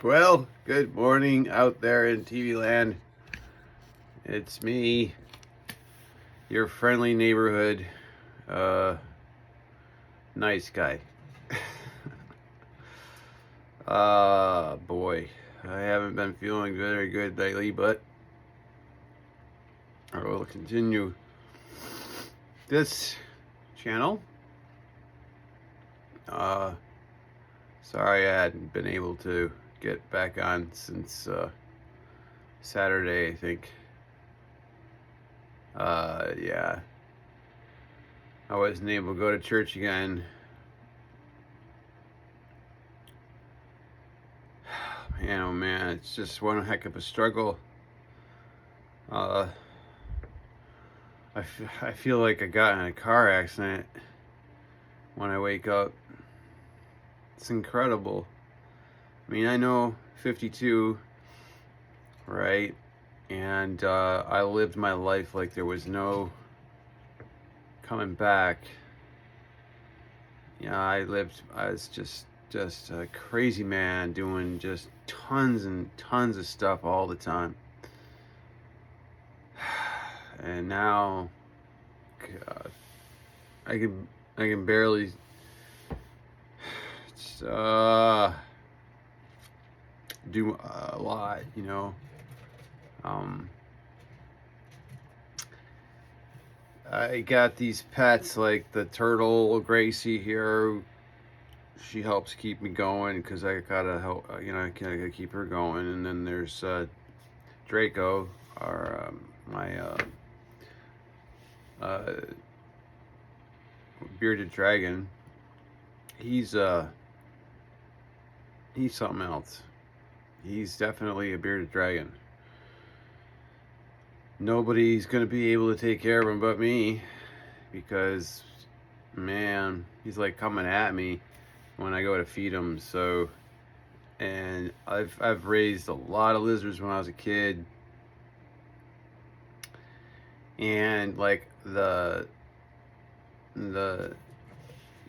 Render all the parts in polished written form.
Well, good morning out there in TV land. It's me, your friendly neighborhood, uh, nice guy. Boy, I haven't been feeling very good lately, but I will continue this channel. Uh, Sorry I hadn't been able to get back on since Saturday, I think. Yeah, I wasn't able to go to church again. Man, oh man, it's just one heck of a struggle. Uh, I feel like I got in a car accident when I wake up. It's incredible. I mean, I know 52, right? And I lived my life like there was no coming back. Yeah, I was just a crazy man doing just tons and tons of stuff all the time. And now, God, I can barely do a lot, you know. Um, I got these pets like the turtle Gracie here. She helps keep me going because I gotta help, I gotta keep her going. And then there's Draco, our my uh, bearded dragon. He's something else. He's definitely a bearded dragon. Nobody's gonna be able to take care of him but me, because man, he's like coming at me when I go to feed him. So, and I've raised a lot of lizards when I was a kid, and like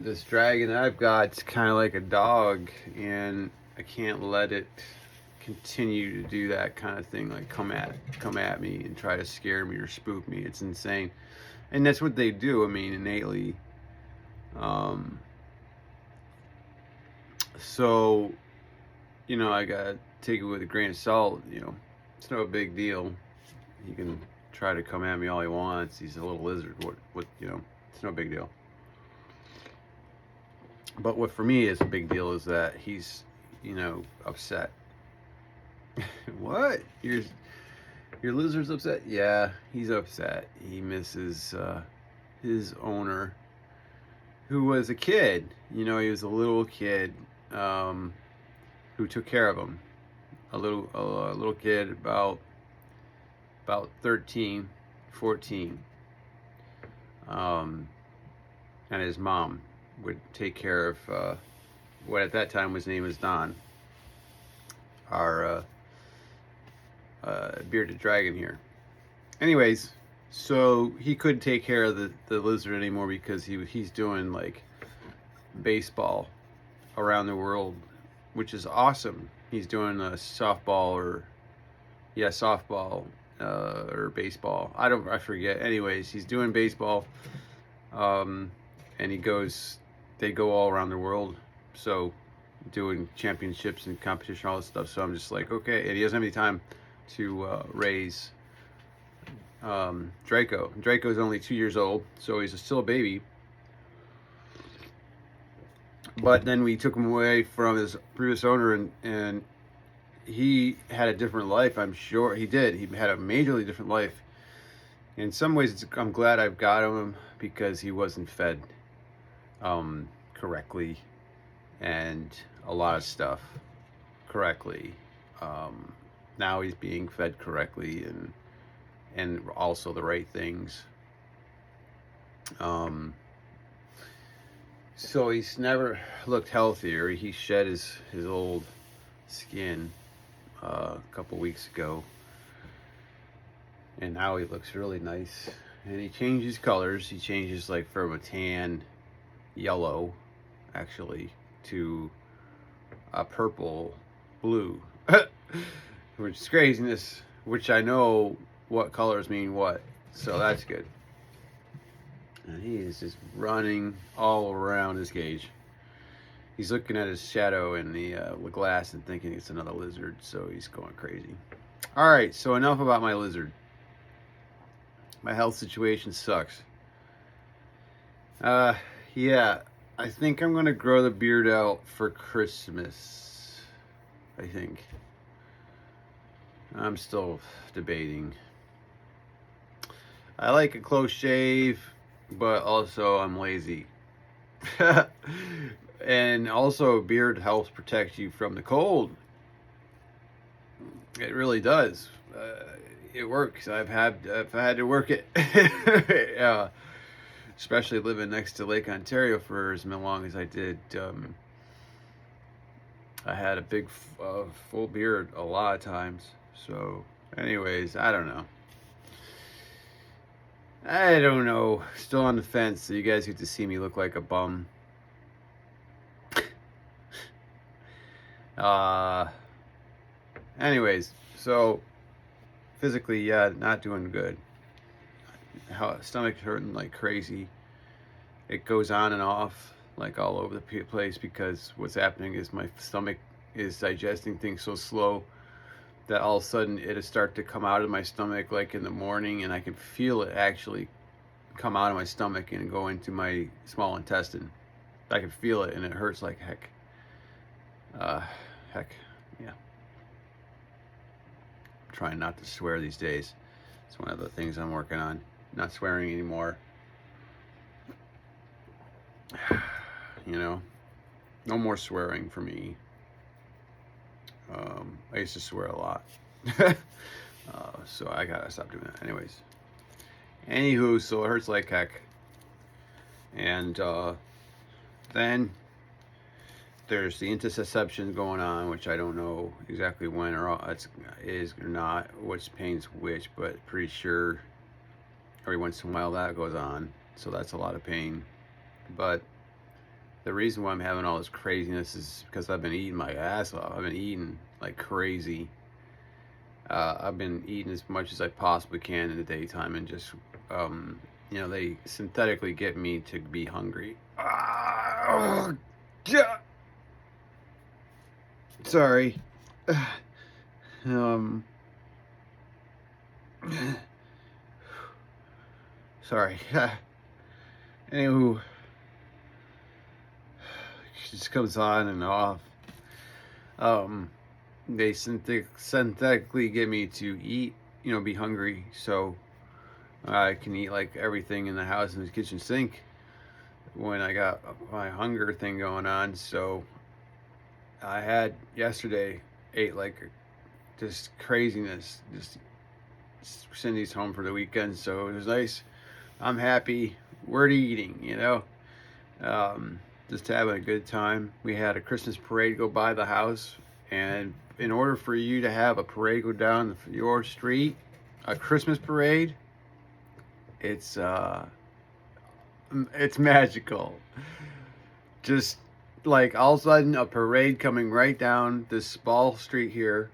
this dragon I've got's kind of like a dog, and I can't let it continue to do that kind of thing, like come at me and try to scare me or spook me. It's insane, and that's what they do. I mean, innately. So, I gotta take it with a grain of salt. It's no big deal. He can try to come at me all he wants. He's a little lizard. What? It's no big deal. But what for me is a big deal is that he's, upset. What? Your lizard's upset? Yeah, he's upset. He misses his owner, who was a kid. He was a little kid who took care of him. A little kid about 13, 14. And his mom would take care of what at that time was named as Don, our bearded dragon here. Anyways, so he couldn't take care of the lizard anymore because he's doing like baseball around the world, which is awesome. He's doing a softball or baseball. I forget. Anyways, he's doing baseball, and they go all around the world. So doing championships and competition, all this stuff. So I'm just like, okay. And he doesn't have any time to raise Draco. Draco's only 2 years old, so he's still a baby. But then we took him away from his previous owner, and he had a different life. I'm sure he did. He had a majorly different life. In some ways, I'm glad I've got him because he wasn't fed correctly, and a lot of stuff correctly. Now he's being fed correctly and also the right things. So he's never looked healthier. He shed his old skin a couple weeks ago, and now he looks really nice. And he changes colors. He changes like from a tan yellow, actually, to a purple blue, which is craziness, which I know what colors mean what, so that's good. And he is just running all around his cage. He's looking at his shadow in the glass and thinking it's another lizard, so he's going crazy. All right, so enough about my lizard. My health situation sucks. Yeah, I think I'm gonna grow the beard out for Christmas. I think. I'm still debating. I like a close shave, but also I'm lazy. And also, a beard helps protect you from the cold. It really does. It works. I've had to work it. Yeah, especially living next to Lake Ontario for as long as I did. I had a big, full beard a lot of times. So, anyways, I don't know. Still on the fence. So you guys get to see me look like a bum. Anyways, so physically, yeah, not doing good. Stomach's hurting like crazy. It goes on and off like all over the place because what's happening is my stomach is digesting things so slow that all of a sudden it'll start to come out of my stomach like in the morning, and I can feel it actually come out of my stomach and go into my small intestine. I can feel it, and it hurts like heck. Heck, yeah. I'm trying not to swear these days. It's one of the things I'm working on. Not swearing anymore. You know, no more swearing for me. I used to swear a lot. So I gotta stop doing that. Anyways. Anywho, so it hurts like heck. And then there's the intussusception going on, which I don't know exactly when it is or not, which pain's which, but pretty sure every once in a while that goes on. So that's a lot of pain. But the reason why I'm having all this craziness is because I've been eating my ass off. I've been eating like crazy. I've been eating as much as I possibly can in the daytime, and just, they synthetically get me to be hungry. Sorry. Sorry. Anywho, it just comes on and off. They synthetically get me to eat, be hungry, so I can eat like everything in the house in the kitchen sink when I got my hunger thing going on. So I had yesterday, ate like just craziness. Just Cindy's home for the weekend, so it was nice. I'm happy. We're eating, just having a good time. We had a Christmas parade go by the house, and in order for you to have a parade go down your street, a Christmas parade, it's magical. Just like all of a sudden a parade coming right down this small street here,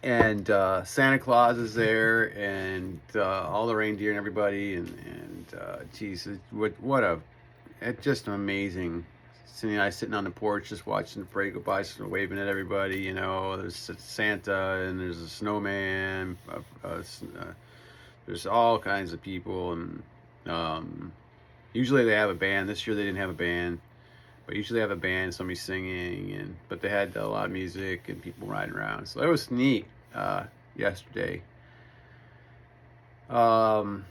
and Santa Claus is there, and all the reindeer and everybody, and geez, it's just amazing. Cindy and I sitting on the porch just watching the parade go by, sort of waving at everybody. There's Santa, and there's a snowman, there's all kinds of people, and usually they have a band. This year they didn't have a band, but usually they have a band, somebody singing, but they had a lot of music and people riding around, so it was neat. Yesterday, so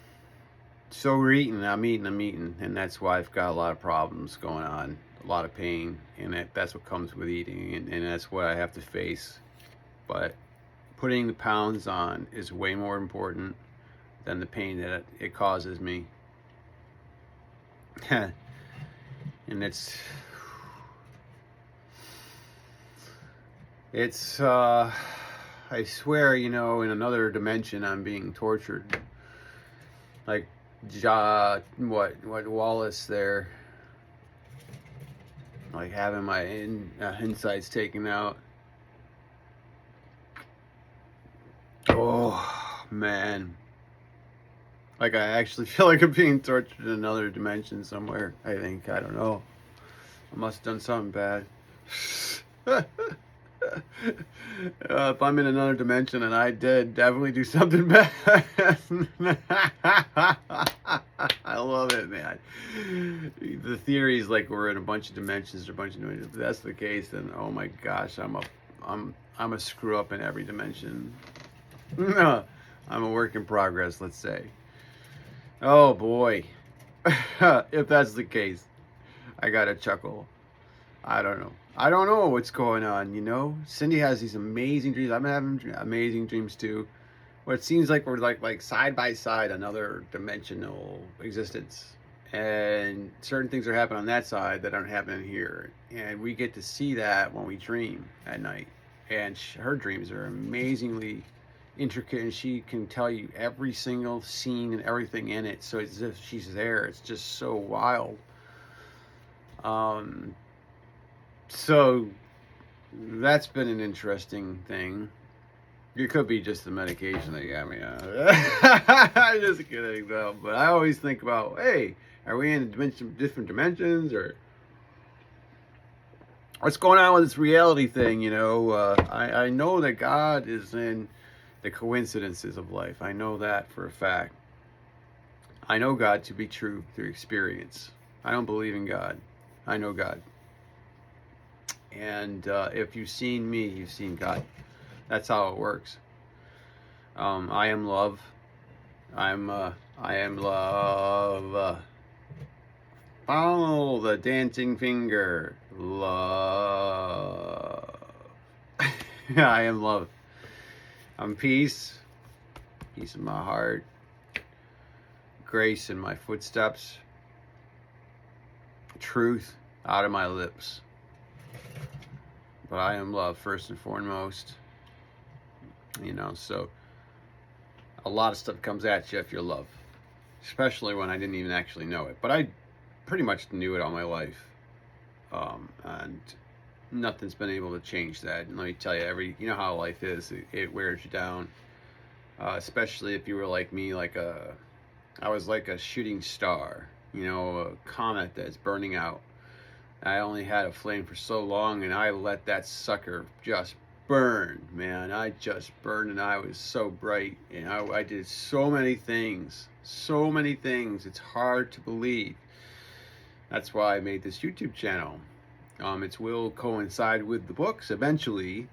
I'm eating, and that's why I've got a lot of problems going on, a lot of pain, and that's what comes with eating, and that's what I have to face. But putting the pounds on is way more important than the pain that it causes me. And it's I swear, in another dimension I'm being tortured. Like what Wallace there. like having my insides taken out. Oh man, like I actually feel like I'm being tortured in another dimension somewhere. I think, I don't know, I must have done something bad. If I'm in another dimension and I did definitely do something bad. I love it, man. The theory is like we're in a bunch of dimensions or a bunch of dimensions. If that's the case, then oh my gosh, I'm a screw up in every dimension. I'm a work in progress, let's say. Oh boy. If that's the case, I gotta chuckle. I don't know. I don't know what's going on, you know? Cindy has these amazing dreams. I've been having amazing dreams too. But it seems like we're like side by side, another dimensional existence. And certain things are happening on that side that aren't happening here. And we get to see that when we dream at night. And her dreams are amazingly intricate, and she can tell you every single scene and everything in it. So it's as if she's there. It's just so wild. So that's been an interesting thing. It could be just the medication that got me on. I'm just kidding though. But I always think about, hey, are we in different dimensions, or what's going on with this reality thing? You know, I know that God is in the coincidences of life. I know that for a fact. I know God to be true through experience. I don't believe in God. I know God. And if you've seen me, you've seen God. That's how it works. I am love. I am love. Follow the dancing finger. Love. I am love. I'm peace. Peace in my heart. Grace in my footsteps. Truth out of my lips. But I am love first and foremost. You know, so a lot of stuff comes at you if you're love. Especially when I didn't even actually know it. But I pretty much knew it all my life. And nothing's been able to change that. And let me tell you, you know how life is. It wears you down. Especially if you were like me, I was like a shooting star. You know, a comet that's burning out. I only had a flame for so long, and I let that sucker just burn, man. I just burned, and I was so bright, and I did so many things. It's hard to believe. That's why I made this YouTube channel. It will coincide with the books eventually,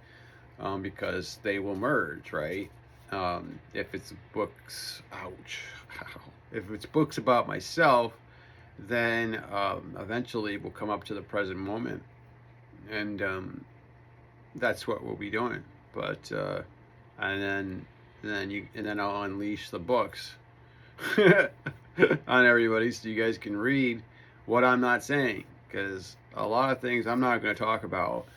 because they will merge, right? If it's books, if it's books about myself, then eventually we'll come up to the present moment, and that's what we'll be doing. But and then I'll unleash the books on everybody, so you guys can read what I'm not saying, because a lot of things I'm not going to talk about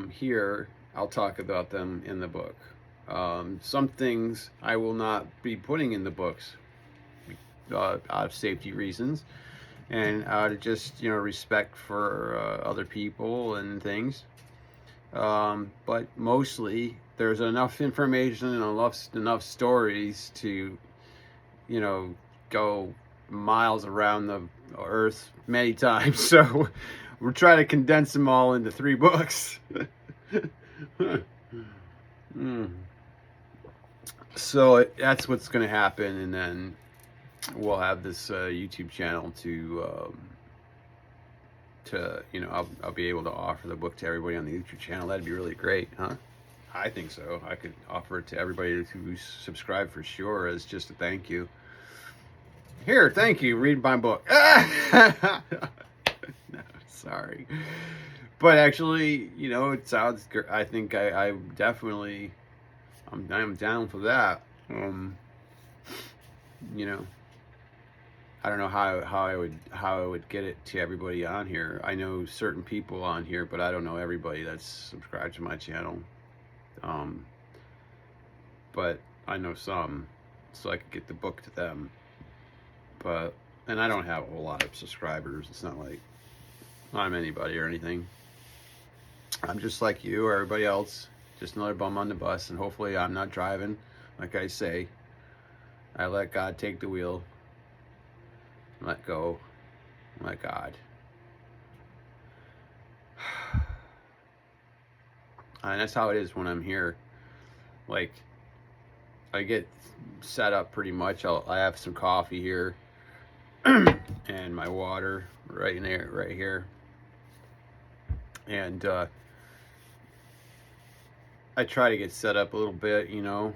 here. I'll talk about them in the book. Some things I will not be putting in the books out of safety reasons, and out of just, you know, respect for other people and things. But mostly there's enough information and enough stories to, you know, go miles around the earth many times. So we're trying to condense them all into 3 books. So that's what's going to happen, and then we'll have this YouTube channel to you know, I'll be able to offer the book to everybody on the YouTube channel. That'd be really great, huh? I think so. I could offer it to everybody who's subscribed for sure as just a thank you. Here, thank you. Read my book. No, sorry. But actually, you know, it sounds good. I think I definitely, I'm down for that. You know, I don't know how I would get it to everybody on here. I know certain people on here, but I don't know everybody that's subscribed to my channel. But I know some, so I could get the book to them. And I don't have a whole lot of subscribers. It's not like I'm anybody or anything. I'm just like you or everybody else, just another bum on the bus, and hopefully I'm not driving. Like I say, I let God take the wheel. Let go. Let God. And that's how it is when I'm here. Like, I get set up pretty much. I have some coffee here and my water right in there, right here. And I try to get set up a little bit, you know,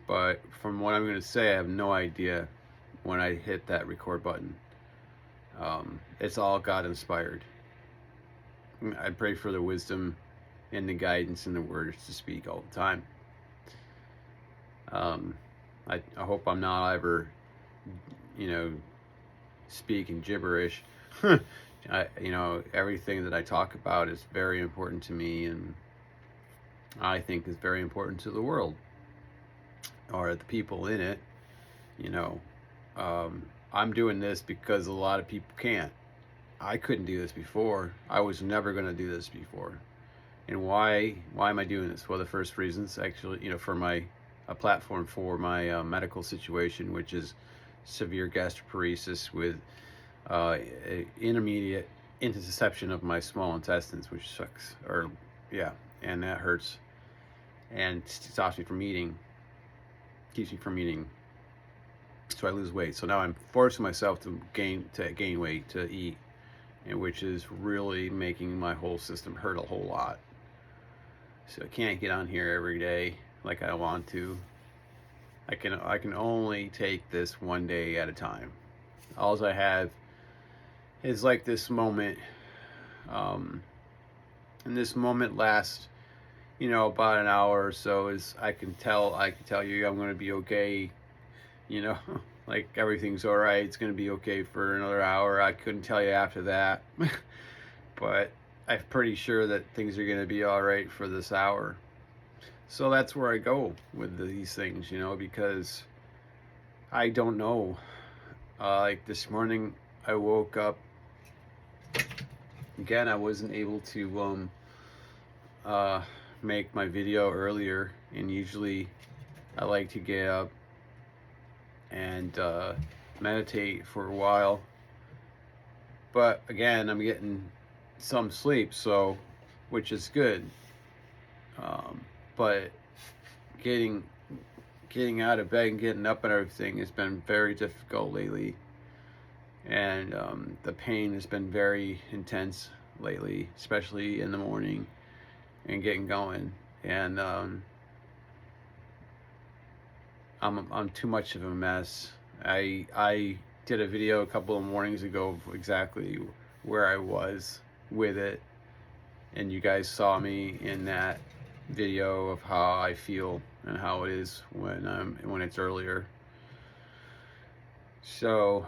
but from what I'm going to say, I have no idea when I hit that record button. It's all God inspired. I pray for the wisdom and the guidance and the words to speak all the time. I hope I'm not ever, you know, speaking gibberish. You know, everything that I talk about is very important to me, and I think is very important to the world or the people in it. You know, I'm doing this because a lot of people can't. I couldn't do this before. I was never going to do this before. And why am I doing this? Well, the first reasons actually, you know, for a platform for my medical situation, which is severe gastroparesis with intermediate intussusception of my small intestines, which sucks. Or yeah, and that hurts and stops me from eating, keeps me from eating. So I lose weight. So now I'm forcing myself to gain weight to eat, and which is really making my whole system hurt a whole lot. So I can't get on here every day like I want to. I can only take this one day at a time. All I have is like this moment, and this moment lasts, you know, about an hour or so. Is I can tell you I'm going to be okay, you know, like everything's all right. It's going to be okay for another hour. I couldn't tell you after that, but I'm pretty sure that things are going to be all right for this hour. So that's where I go with these things, you know, because I don't know. Like this morning, I woke up. Again, I wasn't able to make my video earlier, and usually I like to get up and meditate for a while. But again, I'm getting some sleep, so which is good. But getting out of bed and getting up and everything has been very difficult lately, and the pain has been very intense lately, especially in the morning and getting going. And I'm too much of a mess. I did a video a couple of mornings ago of exactly where I was with it, and you guys saw me in that video of how I feel and how it is when it's earlier. So,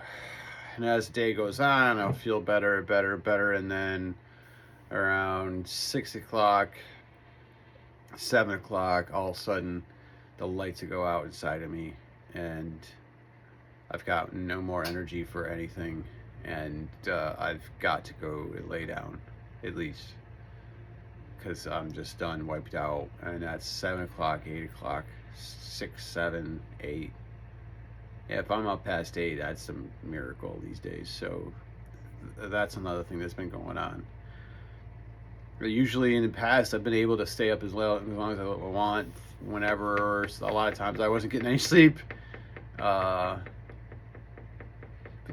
and as the day goes on, I'll feel better, and then around 6 o'clock, 7 o'clock, all of a sudden the lights will go out inside of me, and I've got no more energy for anything, and I've got to go lay down at least, because I'm just done, wiped out. And that's 7 o'clock, 8 o'clock, 6, 7, 8. Yeah, if I'm up past 8, that's a miracle these days. So that's another thing that's been going on. Usually in the past, I've been able to stay up as long as I want, whenever. A lot of times I wasn't getting any sleep. But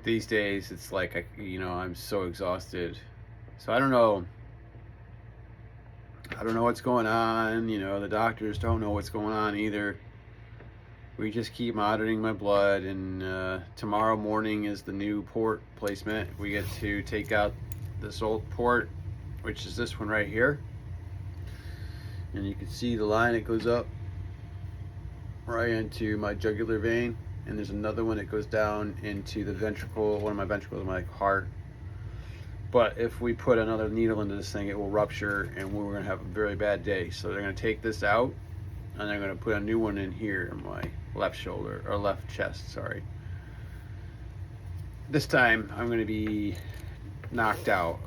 these days, it's like, I'm so exhausted. So I don't know what's going on. The doctors don't know what's going on either. We just keep monitoring my blood, and tomorrow morning is the new port placement. We get to take out this old port, which is this one right here. And you can see the line that goes up right into my jugular vein. And there's another one that goes down into the ventricle, one of my ventricles, my heart. But if we put another needle into this thing, it will rupture, and we're going to have a very bad day. So they're going to take this out, and they're going to put a new one in here in my left shoulder, or left chest, sorry. This time, I'm going to be knocked out.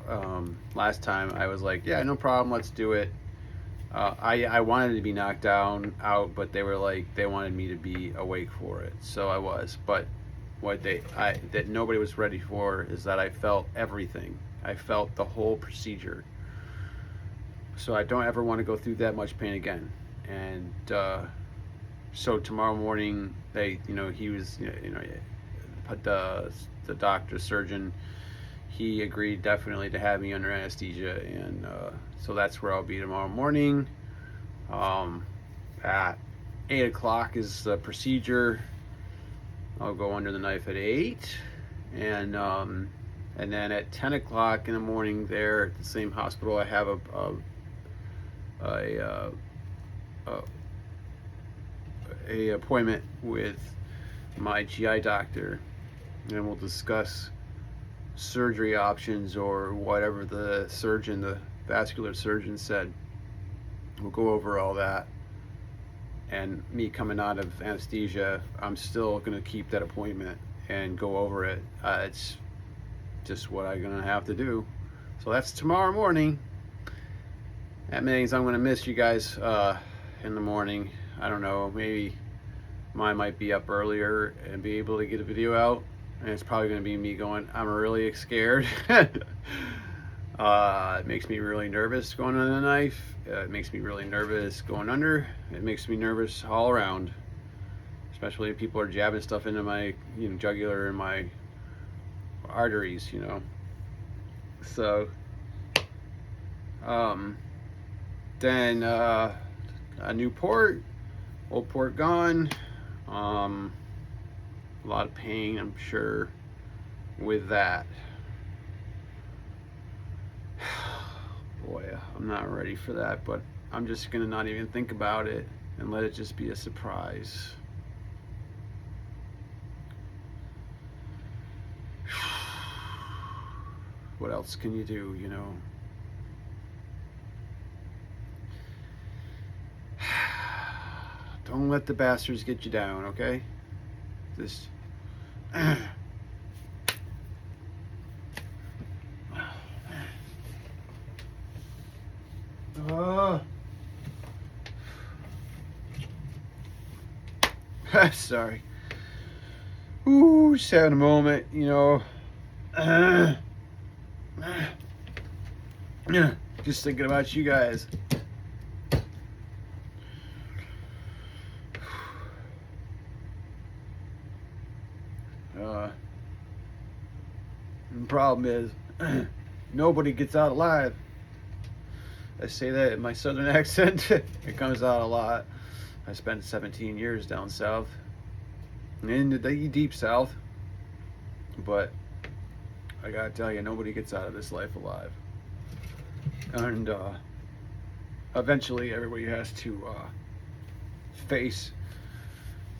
Last time I was like, yeah, no problem, let's do it. I wanted to be knocked down out, but they were like, they wanted me to be awake for it, so I was. But what that nobody was ready for is that I felt everything. I felt the whole procedure. So I don't ever want to go through that much pain again. And so tomorrow morning, he was, the doctor, surgeon, he agreed definitely to have me under anesthesia, and so that's where I'll be tomorrow morning. At 8 o'clock is the procedure. I'll go under the knife at 8, and then at 10 o'clock in the morning there at the same hospital, I have a appointment with my GI doctor, and we'll discuss surgery options or whatever the vascular surgeon said. We'll go over all that. And me coming out of anesthesia, I'm still going to keep that appointment and go over it. It's just what I'm going to have to do. So that's tomorrow morning. That means I'm going to miss you guys in the morning. I don't know, maybe mine might be up earlier and be able to get a video out. And it's probably going to be me going, I'm really scared. It makes me really nervous going under the knife. It makes me really nervous going under. It makes me nervous all around, especially if people are jabbing stuff into my jugular and my arteries, So then a new port, old port gone. A lot of pain, I'm sure, with that. Boy, I'm not ready for that, but I'm just gonna not even think about it and let it just be a surprise. What else can you do, Don't let the bastards get you down, okay? Just sorry. Ooh, just having a moment, just thinking about you guys. The problem is, nobody gets out alive. I say that in my southern accent. It comes out a lot. I spent 17 years down south, in the deep south, but I gotta tell you, nobody gets out of this life alive. And eventually everybody has to face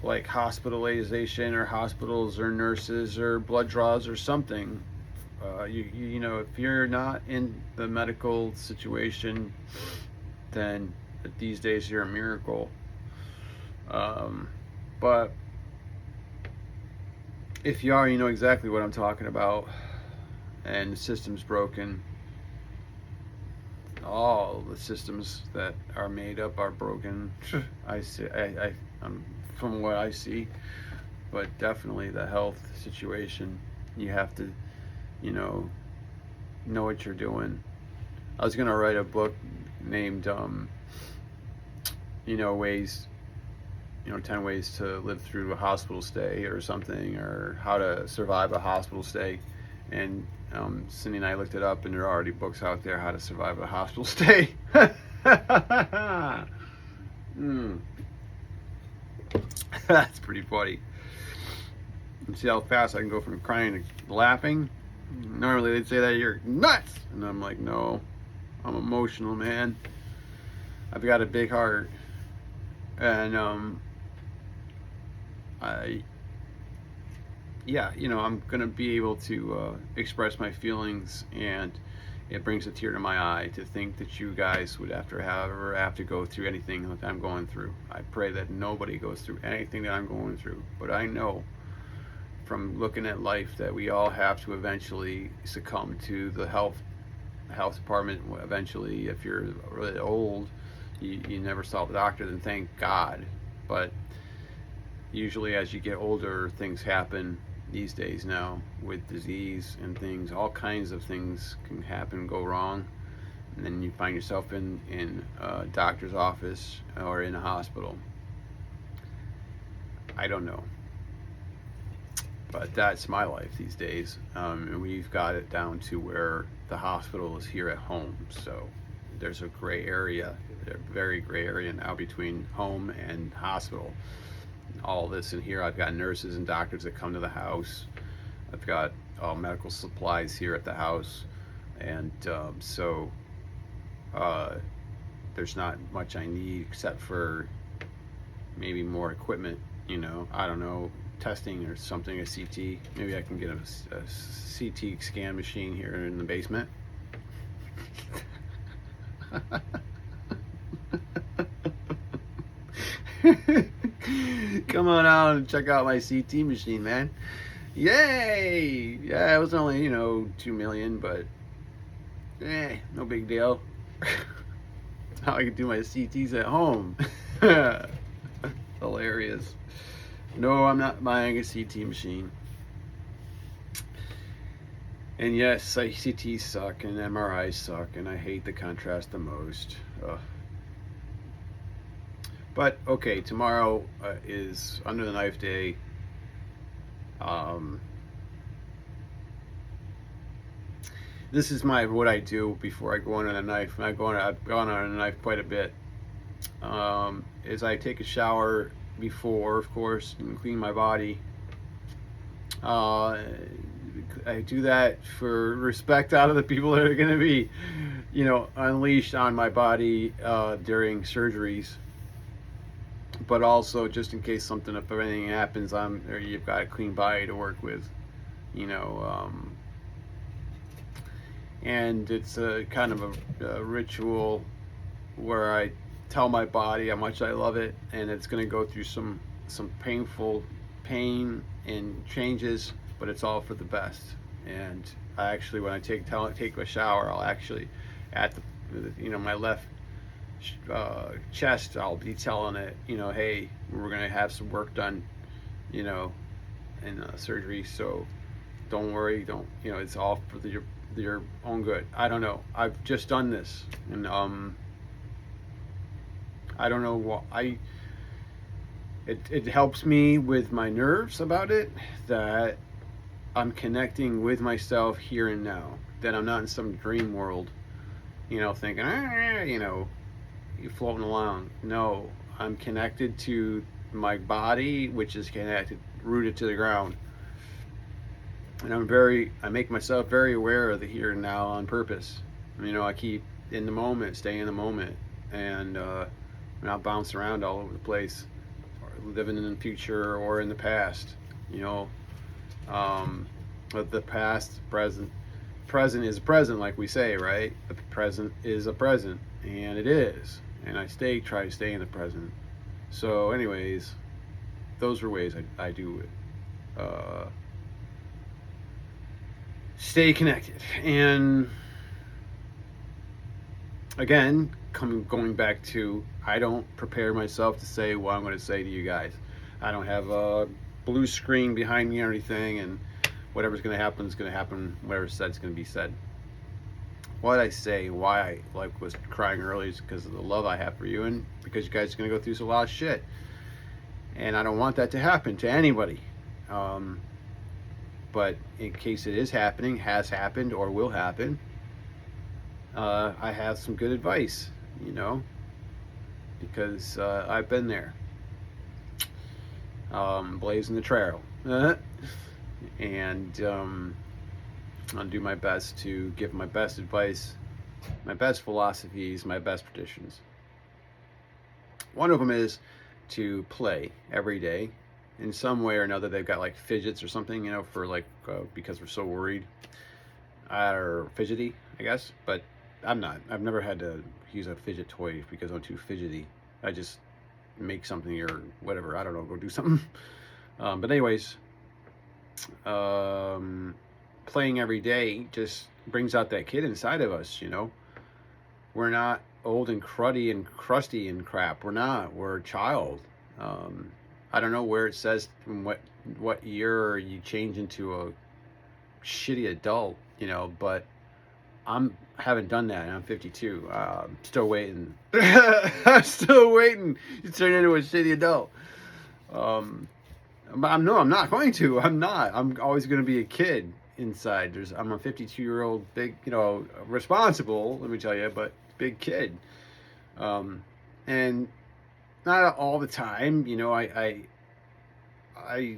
like hospitalization or hospitals or nurses or blood draws or something. If you're not in the medical situation, then these days you're a miracle. But if you are, you know exactly what I'm talking about. And the system's broken. All the systems that are made up are broken. From what I see, but definitely the health situation, you have to, know what you're doing. I was gonna write a book named, ways, 10 ways to live through a hospital stay or something, or how to survive a hospital stay. And Cindy and I looked it up, and there are already books out there how to survive a hospital stay. That's pretty funny. You see how fast I can go from crying to laughing? Normally they'd say that you're nuts, and I'm like, no, I'm emotional, man. I've got a big heart, and I'm gonna be able to express my feelings, and it brings a tear to my eye to think that you guys would ever have to go through anything that I'm going through. I pray that nobody goes through anything that I'm going through, but I know from looking at life that we all have to eventually succumb to the health department. Eventually, if you're really old, you never saw the doctor, then thank God. But usually as you get older, things happen these days now with disease and things. All kinds of things can happen, go wrong, and then you find yourself in a doctor's office or in a hospital. I don't know, but that's my life these days. And we've got it down to where the hospital is here at home. So there's a gray area, a very gray area now between home and hospital. All this in here, I've got nurses and doctors that come to the house. I've got all medical supplies here at the house, and so there's not much I need except for maybe more equipment. I don't know, testing or something, a CT. Maybe I can get a CT scan machine here in the basement. Come on out and check out my CT machine, man. Yay! Yeah, it was only, $2 million, but no big deal. How I can do my CTs at home. Hilarious. No, I'm not buying a CT machine. And yes, CTs suck and MRIs suck, and I hate the contrast the most. Ugh. But okay, tomorrow is Under the Knife Day. This is what I do before I go on a knife. I've gone on a knife quite a bit. Is I take a shower before, of course, and clean my body. I do that for respect out of the people that are going to be, unleashed on my body during surgeries. But also just in case if anything happens, you've got a clean body to work with, and it's a kind of a ritual where I tell my body how much I love it, and it's going to go through some pain and changes, but it's all for the best. And I actually, when I take a shower, I'll actually at my left chest, I'll be telling it, hey, we're gonna have some work done, in surgery, so don't worry, it's all for your own good. I don't know, I've just done this, and I don't know what it helps me with my nerves about it, that I'm connecting with myself here and now, that I'm not in some dream world, thinking, you're floating along. No, I'm connected to my body, which is rooted to the ground. And I make myself very aware of the here and now on purpose. I keep in the moment, stay in the moment, and not bounce around all over the place, or living in the future or in the past. But the past, present is present, like we say, right? The present is a present, and it is. And I try to stay in the present. So anyways, those are ways I do it. Stay connected. And again, going back to, I don't prepare myself to say what I'm going to say to you guys. I don't have a blue screen behind me or anything, and whatever's going to happen is going to happen. Whatever's said is going to be said. What I say, why I was crying earlier, is because of the love I have for you, and because you guys are going to go through a lot of shit, and I don't want that to happen to anybody. But in case it is happening, has happened, or will happen, I have some good advice, because I've been there, blazing the trail, and I'll do my best to give my best advice, my best philosophies, my best traditions. One of them is to play every day in some way or another. They've got like fidgets or something, for because we're so worried, or fidgety, I guess. But I'm not. I've never had to use a fidget toy because I'm too fidgety. I just make something or whatever. I don't know, go do something. But anyways, playing every day just brings out that kid inside of us, We're not old and cruddy and crusty and crap. We're not. We're a child. Um, I don't know where it says in what year you change into a shitty adult, but I'm haven't done that. And I'm 52. Still waiting. I'm still waiting to turn into a shitty adult. I'm not going to. I'm not. I'm always going to be a kid inside. I'm a 52-year-old big, responsible. Let me tell you, but big kid. And not all the time. I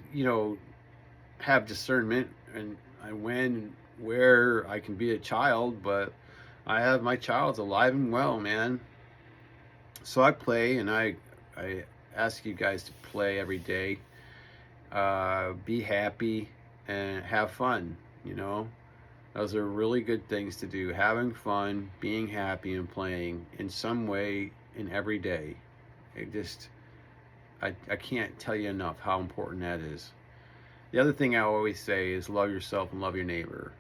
have discernment and when and where I can be a child, but I have my child's alive and well, man. So I play, and I ask you guys to play every day. Be happy and have fun. Those are really good things to do. Having fun, being happy, and playing in some way in every day. I can't tell you enough how important that is. The other thing I always say is love yourself and love your neighbor.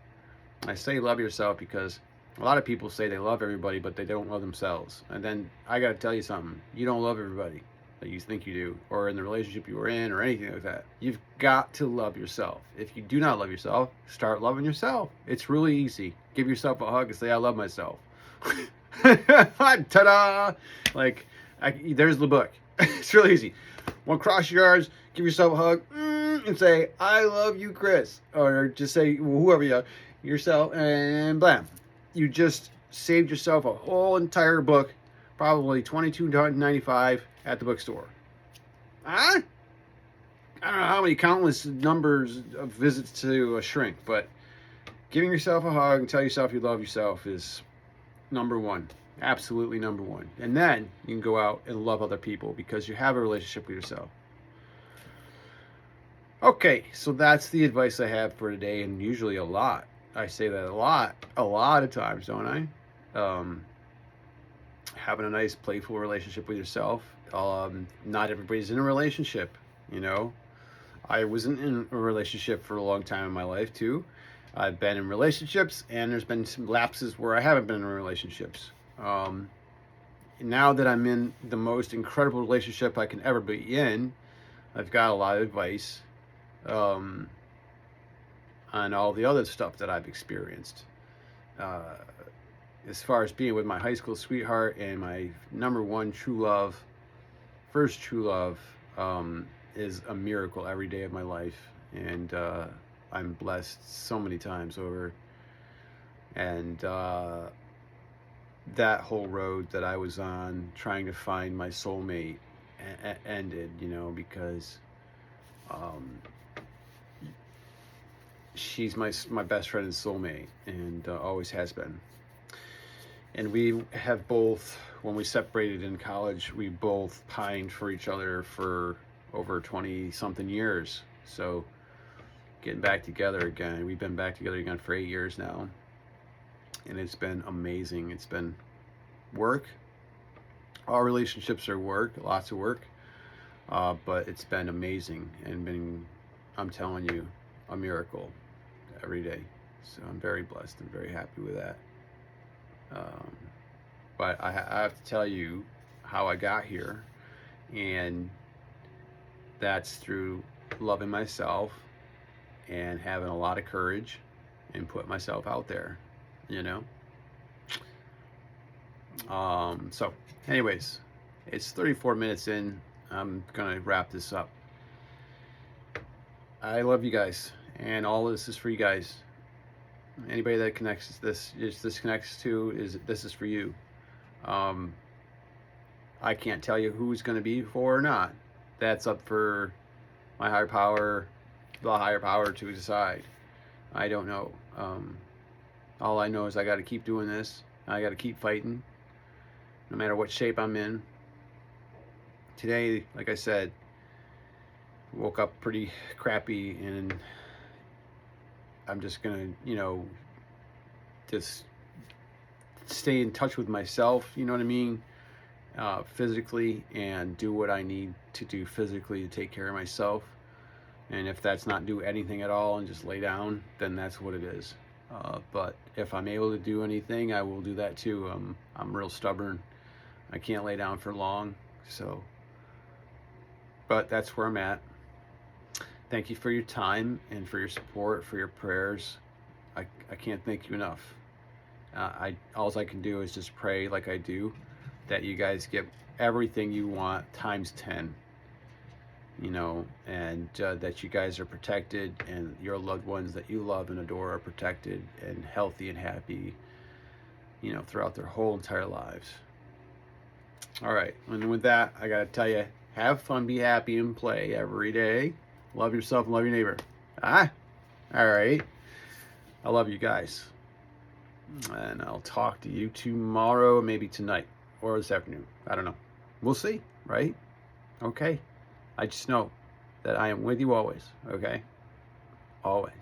I say love yourself because a lot of people say they love everybody, but they don't love themselves. And then I got to tell you something. You don't love everybody that you think you do, or in the relationship you were in, or anything like that. You've got to love yourself. If you do not love yourself, start loving yourself. It's really easy. Give yourself a hug and say, I love myself. Ta-da! There's the book. It's really easy. Want to cross your arms, give yourself a hug, and say, I love you, Chris. Or just say, whoever you are, yourself, and blam. You just saved yourself a whole entire book, probably $22.95 at the bookstore. Huh? I don't know how many countless numbers of visits to a shrink, but giving yourself a hug and tell yourself you love yourself is number one. Absolutely number one. And then you can go out and love other people because you have a relationship with yourself. Okay, so that's the advice I have for today, and usually a lot. I say that a lot of times, don't I? Having a nice, playful relationship with yourself. Not everybody's in a relationship, I wasn't in a relationship for a long time in my life, too. I've been in relationships, and there's been some lapses where I haven't been in relationships. Now that I'm in the most incredible relationship I can ever be in, I've got a lot of advice on all the other stuff that I've experienced. As far as being with my high school sweetheart and my number one true love, first true love, is a miracle every day of my life. And I'm blessed so many times over. And that whole road that I was on trying to find my soulmate ended, because she's my best friend and soulmate, and always has been. And we have both, when we separated in college, we both pined for each other for over 20 something years. So getting back together again, we've been back together again for 8 years now. And it's been amazing. It's been work. All relationships are work, lots of work. But it's been amazing and I'm telling you, a miracle every day. So I'm very blessed and very happy with that. But I have to tell you how I got here, and that's through loving myself and having a lot of courage and put myself out there, So anyways, it's 34 minutes in. I'm gonna wrap this up. I love you guys, and all of this is for you guys. Anybody that connects this connects to, this is for you. I can't tell you who's going to be for or not. That's up for my higher power, the higher power to decide. I don't know. All I know is I got to keep doing this. I got to keep fighting, no matter what shape I'm in. Today, like I said, woke up pretty crappy, and I'm just gonna, just stay in touch with myself, you know what I mean, physically, and do what I need to do physically to take care of myself, And if that's not do anything at all and just lay down, then that's what it is. But if I'm able to do anything, I will do that too. I'm real stubborn. I can't lay down for long. So, but that's where I'm at. Thank you for your time and for your support, for your prayers. I can't thank you enough. All I can do is just pray like I do, that you guys get everything you want times 10, you know, and that you guys are protected and your loved ones that you love and adore are protected and healthy and happy, you know, throughout their whole entire lives. All right, and with that, I gotta tell you, have fun, be happy, and play every day. Love yourself and love your neighbor. Ah, all right. I love you guys. And I'll talk to you tomorrow, maybe tonight or this afternoon. I don't know. We'll see, right? Okay. I just know that I am with you always, okay? Always.